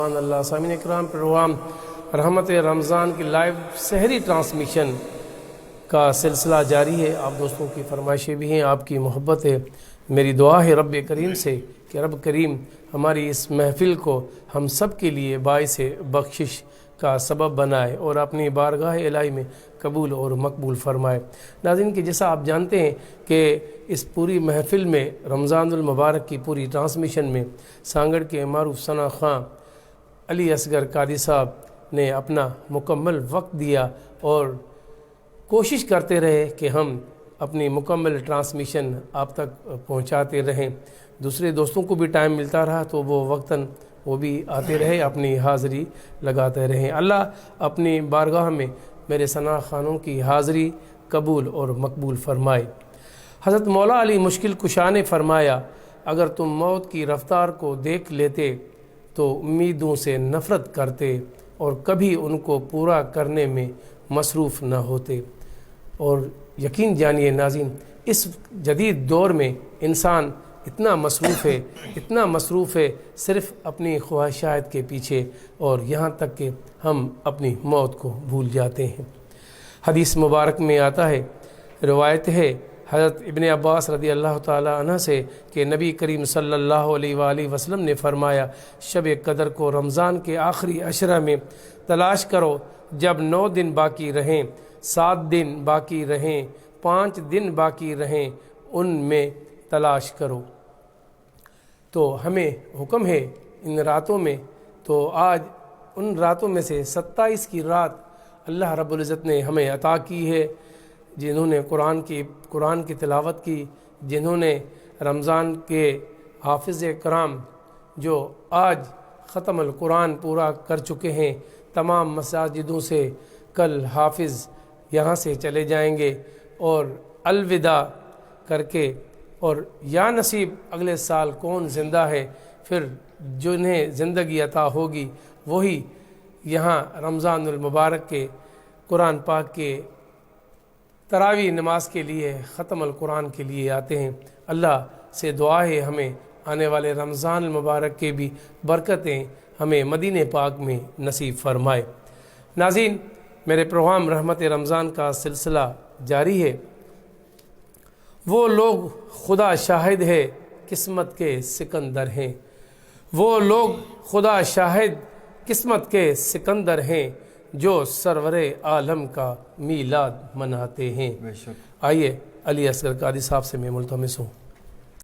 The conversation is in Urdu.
اللہ سامعین اکرام، پروگرام رحمت رمضان کی لائیو سحری ٹرانسمیشن کا سلسلہ جاری ہے۔ آپ دوستوں کی فرمائشیں بھی ہیں، آپ کی محبت ہے۔ میری دعا ہے رب کریم سے کہ رب کریم ہماری اس محفل کو ہم سب کے لیے باعث بخشش کا سبب بنائے اور اپنی بارگاہ الہی میں قبول اور مقبول فرمائے۔ ناظرین کہ جیسا آپ جانتے ہیں کہ اس پوری محفل میں رمضان المبارک کی پوری ٹرانسمیشن میں سانگڑ کے معروف ثنا خواں علی اصغر قادری صاحب نے اپنا مکمل وقت دیا اور کوشش کرتے رہے کہ ہم اپنی مکمل ٹرانسمیشن آپ تک پہنچاتے رہیں۔ دوسرے دوستوں کو بھی ٹائم ملتا رہا تو وہ وقتاً وہ بھی آتے رہے، اپنی حاضری لگاتے رہیں۔ اللہ اپنی بارگاہ میں میرے ثنا خانوں کی حاضری قبول اور مقبول فرمائے۔ حضرت مولا علی مشکل کشا نے فرمایا، اگر تم موت کی رفتار کو دیکھ لیتے تو امیدوں سے نفرت کرتے اور کبھی ان کو پورا کرنے میں مصروف نہ ہوتے۔ اور یقین جانیے ناظرین، اس جدید دور میں انسان اتنا مصروف ہے صرف اپنی خواہشات کے پیچھے، اور یہاں تک کہ ہم اپنی موت کو بھول جاتے ہیں۔ حدیث مبارک میں آتا ہے، روایت ہے حضرت ابن عباس رضی اللہ تعالیٰ عنہ سے کہ نبی کریم صلی اللہ علیہ وآلہ وسلم نے فرمایا، شب قدر کو رمضان کے آخری عشرہ میں تلاش کرو، جب 9 دن باقی رہیں، 7 دن باقی رہیں، 5 دن باقی رہیں، ان میں تلاش کرو۔ تو ہمیں حکم ہے ان راتوں میں، تو آج ان راتوں میں سے 27 کی رات اللہ رب العزت نے ہمیں عطا کی ہے، جنہوں نے قرآن کی تلاوت کی، جنہوں نے رمضان کے حافظ کرام جو آج ختم القرآن پورا کر چکے ہیں، تمام مساجدوں سے کل حافظ یہاں سے چلے جائیں گے اور الوداع کر کے، اور یا نصیب اگلے سال کون زندہ ہے، پھر جنہیں زندگی عطا ہوگی وہی یہاں رمضان المبارک کے قرآن پاک کے تراویح نماز کے لیے، ختم القرآن کے لیے آتے ہیں۔ اللہ سے دعا ہے ہمیں آنے والے رمضان المبارک کے بھی برکتیں ہمیں مدینہ پاک میں نصیب فرمائے۔ ناظرین، میرے پروگرام رحمت رمضان کا سلسلہ جاری ہے۔ وہ لوگ خدا شاہد ہے قسمت کے سکندر ہیں، وہ لوگ خدا شاہد قسمت کے سکندر ہیں، جو سرور عالم کا میلاد مناتے ہیں۔ آئیے علی اصغر قادری صاحب سے میں ملتمس ہوں۔